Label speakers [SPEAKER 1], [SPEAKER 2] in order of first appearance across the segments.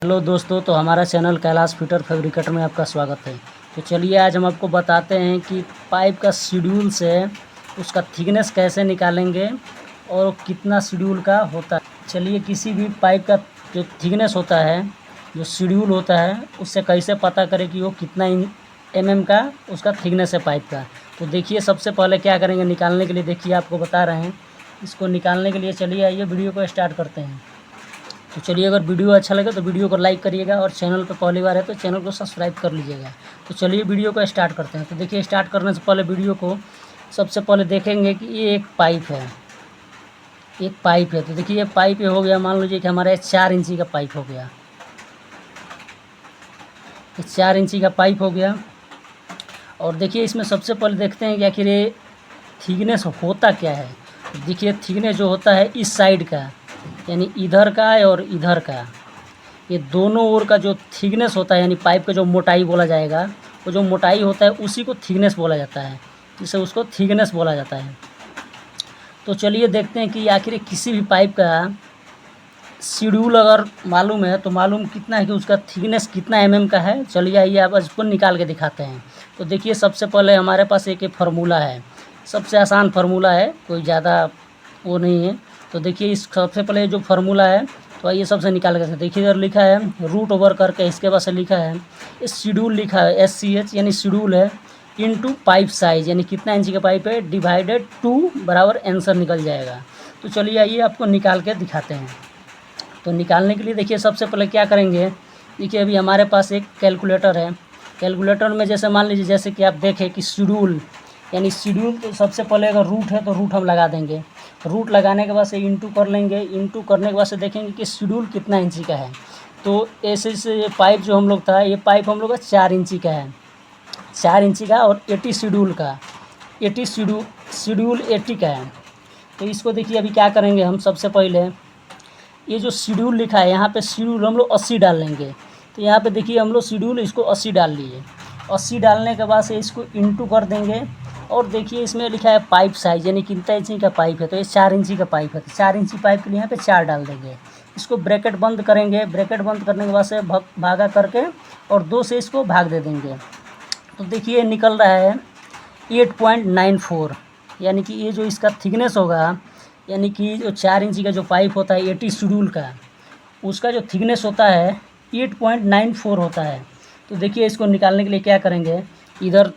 [SPEAKER 1] Hello दोस्तों, तो हमारा चैनल कैलाश फिटर फैब्रिकेटर में आपका स्वागत है। तो चलिए आज हम आपको बताते हैं कि पाइप का शेड्यूल से उसका थिकनेस कैसे निकालेंगे और कितना शेड्यूल का होता है। चलिए किसी भी पाइप का जो थिकनेस होता है, जो शेड्यूल होता है, उससे कैसे पता करें कि वो कितना mm का उसका थिकनेस है पाइप का। तो देखिए सबसे पहले क्या करेंगे निकालने के लिए, देखिए आपको बता रहे हैं। इसको निकालने के लिए चलिए आइए वीडियो को स्टार्ट करते हैं। तो चलिए अगर वीडियो अच्छा लगे तो वीडियो को लाइक करिएगा और चैनल पर पहली बार है तो चैनल को सब्सक्राइब कर लीजिएगा। तो चलिए वीडियो को स्टार्ट करते हैं। तो देखिए स्टार्ट करने से पहले वीडियो को सबसे पहले देखेंगे कि ये एक पाइप है, एक पाइप है। तो देखिए ये पाइप हो गया, मान लीजिए कि हमारा 4 इंची का पाइप हो गया, 4 इंची का पाइप हो गया। और देखिए इसमें सबसे पहले देखते हैं कि आखिर ये थिकनेस होता क्या है। देखिए थिकनेस जो होता है इस साइड का, यानी इधर का और इधर का, ये दोनों ओर का जो थिकनेस होता है, यानी पाइप का जो मोटाई बोला जाएगा, वो जो मोटाई होता है उसी को थिकनेस बोला जाता है, जिसे उसको थिकनेस बोला जाता है। तो चलिए देखते हैं कि आखिर किसी भी पाइप का शेड्यूल अगर मालूम है तो मालूम कितना है कि उसका थिकनेस कितना mm का है। चलिए आइए आप इसको निकाल के दिखाते हैं। तो देखिए सबसे पहले हमारे पास एक फार्मूला है, सबसे आसान फार्मूला है, कोई ज़्यादा वो नहीं है। तो देखिए इस सबसे पहले जो फार्मूला है, तो आइए सबसे निकाल के देखिए। इधर लिखा है रूट ओवर करके, इसके बाद से लिखा है इस शेड्यूल, लिखा है SCH, यानी शेड्यूल है इनटू पाइप साइज, यानी कितना इंची का पाइप है डिवाइडेड 2 बराबर आंसर निकल जाएगा। तो चलिए आइए आपको निकाल के दिखाते हैं। तो निकालने के लिए देखिए सबसे पहले क्या करेंगे, देखिए अभी हमारे पास एक कैलकुलेटर है। कैलकुलेटर में जैसे मान लीजिए जैसे कि आप देखें कि शेड्यूल, यानी शेड्यूल, तो सबसे पहले अगर रूट है तो रूट हम लगा देंगे। रूट लगाने के बाद से इंटू कर लेंगे, इंटू करने के बाद से देखेंगे कि शेड्यूल कितना इंची का है। तो ऐसे से ये पाइप जो हम लोग था, ये पाइप हम लोग का 4 इंची का है, 4 इंची का, और 80 शेड्यूल का, 80 शेड्यूल 80 का है। तो इसको देखिए अभी क्या करेंगे हम, सबसे पहले ये जो शेड्यूल लिखा है यहाँ पे शेड्यूल हम लोग 80 डाल लेंगे। तो यहाँ पे देखिए हम लोग शेड्यूल इसको 80 डाल लिए। 80 डालने के बाद से इसको इंटू कर देंगे। और देखिए इसमें लिखा है पाइप साइज, यानी कितना इंची का पाइप है, तो ये 4 इंची का पाइप है। तो 4 इंची पाइप के लिए यहाँ पे 4 डाल देंगे। इसको ब्रैकेट बंद करेंगे, ब्रैकेट बंद करने के बाद से भागा करके और 2 से इसको भाग दे देंगे। तो देखिए निकल रहा है 8.94, यानी कि ये जो इसका थिकनेस होगा, यानी कि जो 4 इंची का जो पाइप होता है 80 शेड्यूल का, उसका जो थिकनेस होता है 8.94 होता है। तो देखिए इसको निकालने के लिए क्या करेंगे, इधर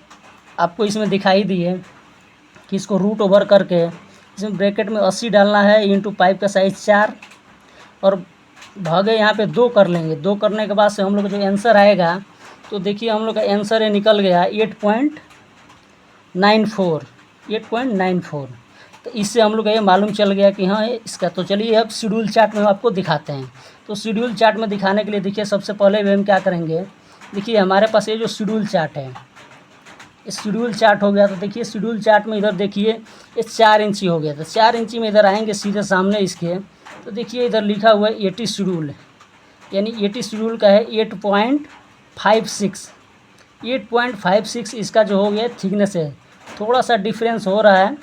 [SPEAKER 1] आपको इसमें दिखाई दिए कि इसको रूट ओवर करके इसमें ब्रैकेट में 80 डालना है इंटू पाइप का साइज़ 4, और भागे यहाँ पे 2 कर लेंगे। 2 करने के बाद से हम लोग जो आंसर आएगा, तो देखिए हम लोग का आंसर है निकल गया 8.94। तो इससे हम लोग का ये मालूम चल गया कि हाँ इसका। तो चलिए अब शेड्यूल चार्ट में आपको दिखाते हैं। तो शेड्यूल चार्ट में दिखाने के लिए देखिए सबसे पहले भी हम क्या करेंगे, देखिए हमारे पास ये जो शेड्यूल चार्ट है, इस शेड्यूल चार्ट हो गया। तो देखिए शेड्यूल चार्ट में इधर देखिए ये 4 इंची हो गया। तो 4 इंची में इधर आएंगे सीधे सामने इसके, तो देखिए इधर लिखा हुआ है 80 शेड्यूल, यानी 80 शेड्यूल का है 8.56। 8.56 इसका जो हो गया थिकनेस है। थोड़ा सा डिफरेंस हो रहा है,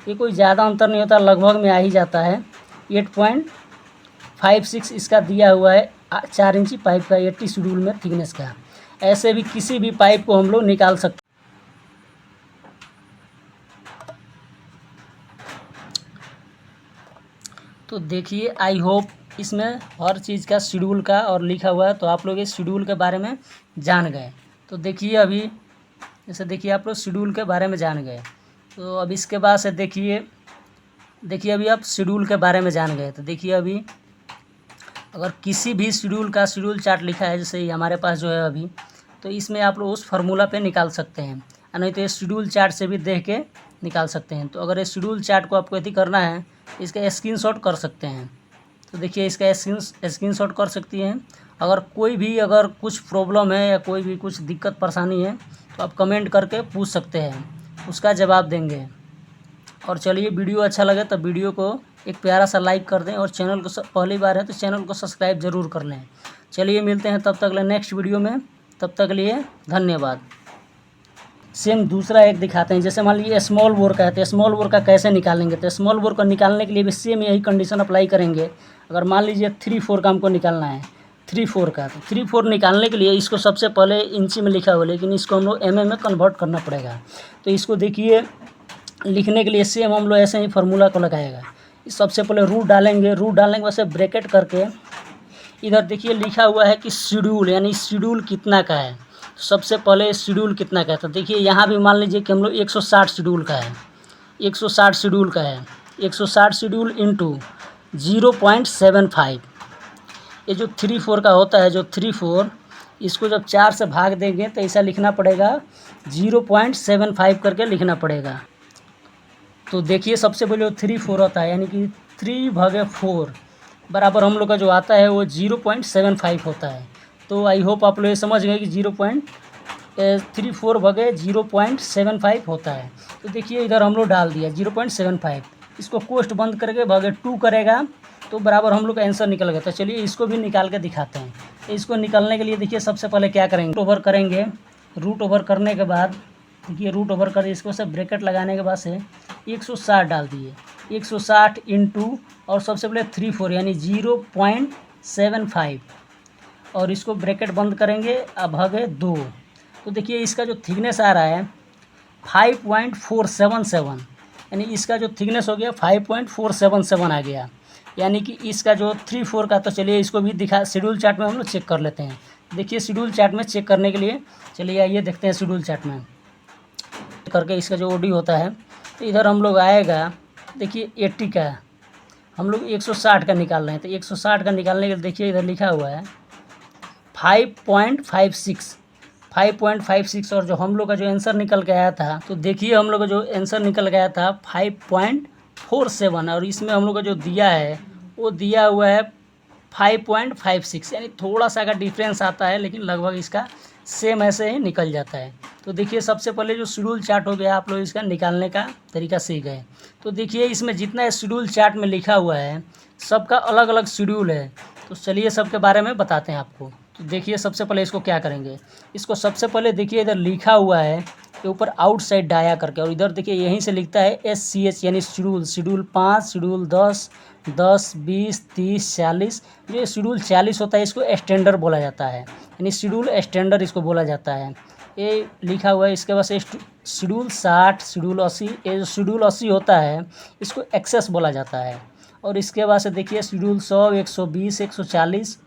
[SPEAKER 1] ये कोई ज़्यादा अंतर नहीं होता, लगभग में आ ही जाता है। 8.56 इसका दिया हुआ है 4 इंची पाइप का 80 शेड्यूल में थिकनेस का। ऐसे भी किसी भी पाइप को हम लोग निकाल सकते। तो देखिए आई होप इसमें हर चीज़ का शेड्यूल का और लिखा हुआ है, तो आप लोग इस शेड्यूल के बारे में जान गए। तो देखिए अभी जैसे देखिए आप लोग शेड्यूल के बारे में जान गए। तो अब इसके बाद से देखिए अभी आप शेड्यूल के बारे में जान गए। तो देखिए अभी अगर किसी भी शेड्यूल का शेड्यूल चार्ट लिखा है, जैसे हमारे पास जो है अभी, तो इसमें आप लोग उस फार्मूला पे निकाल सकते हैं, नहीं तो ये शेड्यूल चार्ट से भी देख के निकाल सकते हैं। तो अगर ये शेड्यूल चार्ट को आपको यदि करना है, इसका स्क्रीनशॉट कर सकते हैं। तो देखिए इसका स्क्रीनशॉट कर सकती हैं। अगर कोई भी अगर कुछ प्रॉब्लम है या कोई भी कुछ दिक्कत परेशानी है, तो आप कमेंट करके पूछ सकते हैं, उसका जवाब देंगे। और चलिए वीडियो अच्छा लगे तो वीडियो को एक प्यारा सा लाइक कर दें, और चैनल को पहली बार है तो चैनल को सब्सक्राइब ज़रूर कर लें। चलिए मिलते हैं तब तक ले नेक्स्ट वीडियो में, तब तक लिए धन्यवाद। सेम दूसरा एक दिखाते हैं। जैसे मान लीजिए स्मॉल बोर का है, तो स्मॉल बोर का कैसे निकालेंगे। तो स्मॉल बोर का निकालने के लिए भी सेम यही कंडीशन अप्लाई करेंगे। अगर मान लीजिए 3-4 का हमको निकालना है, 3/4 का। तो 3/4 निकालने के लिए इसको सबसे पहले इंची में लिखा हुआ, लेकिन इसको हम लोग mm में कन्वर्ट करना पड़ेगा। तो इसको देखिए लिखने के लिए सेम हम लोग ऐसे ही फार्मूला को लगाएगा। सबसे पहले रूट डालेंगे, रूट डालने के बाद से ब्रैकेट करके इधर देखिए लिखा हुआ है कि शेड्यूल, यानी शेड्यूल कितना का है। तो सबसे पहले शेड्यूल कितना का है, तो देखिए यहाँ भी मान लीजिए कि हम लोग 160 शेड्यूल का है, 160 शेड्यूल का है। 160 शेड्यूल इंटू 0.75, ये जो 3/4 का होता है, जो 3/4 इसको जब 4 से भाग देंगे तो ऐसा लिखना पड़ेगा, 0.75 करके लिखना पड़ेगा। तो देखिए सबसे पहले 3/4 होता है, यानी कि 3/4 बराबर हम लोग का जो आता है वो 0.75 होता है। तो आई होप आप लोग ये समझ गए कि 0.34/0.75 होता है। तो देखिए इधर हम लोग डाल दिया 0.75, इसको कोष्ट बंद करके भागे 2 करेगा तो बराबर हम लोग का आंसर निकल गया। तो चलिए इसको भी निकाल के दिखाते हैं। तो इसको निकालने के लिए देखिए सबसे पहले क्या करेंगे, रूट ओवर करेंगे। रूट ओवर करने के बाद देखिए रूट ओवर कर इसको से ब्रैकेट लगाने के बाद से 160 डाल दिए, 160 इंटू और सबसे पहले 3/4 यानी 0.75 और इसको ब्रैकेट बंद करेंगे, अब भागे 2। तो देखिए इसका जो थिकनेस आ रहा है 5.477, यानी इसका जो थिकनेस हो गया 5.477 आ गया, यानी कि इसका जो 3/4 का। तो चलिए इसको भी दिखा, शेड्यूल चार्ट में हम लोग चेक कर लेते हैं। देखिए शेड्यूल चार्ट में चेक करने के लिए चलिए आइए देखते हैं शेड्यूल चार्ट में करके इसका जो ओडी होता है। तो इधर हम लोग आएगा, देखिए 80 का हम लोग 160 का निकाल रहे हैं। तो 160 का निकालने के लिए देखिए इधर लिखा हुआ है 5.56 और जो हम लोग का जो आंसर निकल के आया था, तो देखिए हम लोग का जो आंसर निकल गया था 5.47 और इसमें हम लोग का जो दिया है वो दिया हुआ है 5.56, यानी थोड़ा सा का डिफरेंस आता है, लेकिन लगभग इसका सेम ऐसे ही निकल जाता है। तो देखिए सबसे पहले जो शेड्यूल चार्ट हो गया, आप लोग इसका निकालने का तरीका सीख गए। तो देखिए इसमें जितना शेड्यूल चार्ट में लिखा हुआ है सबका अलग अलग शेड्यूल है। तो चलिए सबके बारे में बताते हैं आपको। तो देखिए सबसे पहले इसको क्या करेंगे, इसको सबसे पहले देखिए इधर लिखा हुआ है के ऊपर आउटसाइड डाया करके, और इधर देखिए यहीं से लिखता है SCH यानी शेड्यूल, शेड्यूल 5, शेड्यूल 10, 20, 30, 40। जो शेड्यूल 40 होता है इसको स्टैंडर्ड बोला जाता है, यानी शेड्यूल स्टैंडर्ड इसको बोला जाता है, ये लिखा हुआ है। इसके बाद शेड्यूल 60, शेड्यूल 80, ये जो शेड्यूल 80 होता है इसको एक्सेस बोला जाता है। और इसके बाद से देखिए शेड्यूल 100, 120, 140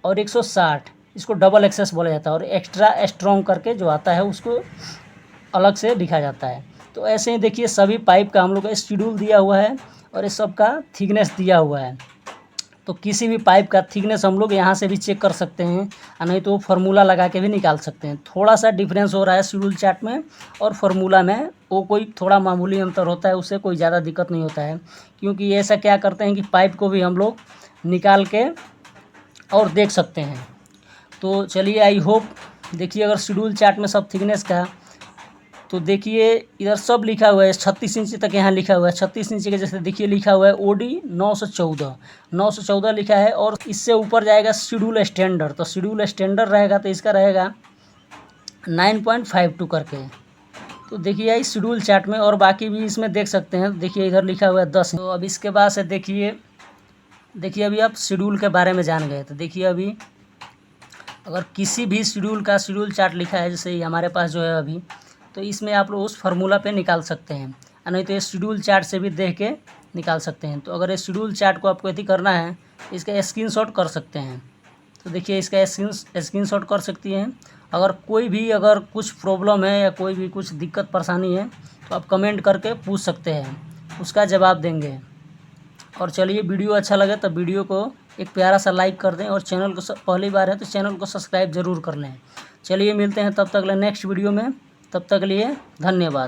[SPEAKER 1] और 160 इसको डबल एक्सेस बोला जाता है, और एक्स्ट्रा स्ट्रॉन्ग करके जो आता है उसको अलग से लिखा जाता है। तो ऐसे ही देखिए सभी पाइप का हम लोग का शेड्यूल दिया हुआ है और इस सब का थिकनेस दिया हुआ है। तो किसी भी पाइप का थिकनेस हम लोग यहाँ से भी चेक कर सकते हैं, और नहीं तो फार्मूला लगा के भी निकाल सकते हैं। थोड़ा सा डिफरेंस हो रहा है शेड्यूल चार्ट में और फार्मूला में, वो कोई थोड़ा मामूली अंतर होता है, उससे कोई ज़्यादा दिक्कत नहीं होता है, क्योंकि ऐसा क्या करते हैं कि पाइप को भी हम लोग निकाल के और देख सकते हैं। तो चलिए आई होप देखिए अगर शेड्यूल चार्ट में सब थिकनेस का, तो देखिए इधर सब लिखा हुआ है 36 इंच तक यहाँ लिखा हुआ है। 36 इंच के जैसे देखिए लिखा हुआ है OD 914 लिखा है, और इससे ऊपर जाएगा शेड्यूल स्टैंडर्ड। तो शेड्यूल स्टैंडर्ड रहेगा तो इसका रहेगा 9.52 करके। तो देखिए इस शेड्यूल चार्ट में, और बाकी भी इसमें देख सकते हैं। देखिए इधर लिखा हुआ है 10। तो अब इसके बाद से देखिए अभी आप शेड्यूल के बारे में जान गए। तो देखिए अभी अगर किसी भी शेड्यूल का शेड्यूल चार्ट लिखा है, जैसे ये हमारे पास जो है अभी, तो इसमें आप लोग उस फार्मूला पे निकाल सकते हैं, नहीं तो ये शेड्यूल चार्ट से भी देख के निकाल सकते हैं। तो अगर ये शेड्यूल चार्ट को आपको यदि करना है इसका स्क्रीनशॉट कर सकते हैं। तो देखिए इसका स्क्रीनशॉट कर सकती हैं। अगर कोई भी अगर कुछ प्रॉब्लम है या कोई भी कुछ दिक्कत परेशानी है तो आप कमेंट करके पूछ सकते हैं, उसका जवाब देंगे। और चलिए वीडियो अच्छा लगे तो वीडियो को एक प्यारा सा लाइक कर दें, और चैनल को पहली बार है तो चैनल को सब्सक्राइब ज़रूर कर लें। चलिए मिलते हैं तब तक ले नेक्स्ट वीडियो में, तब तक लिए धन्यवाद।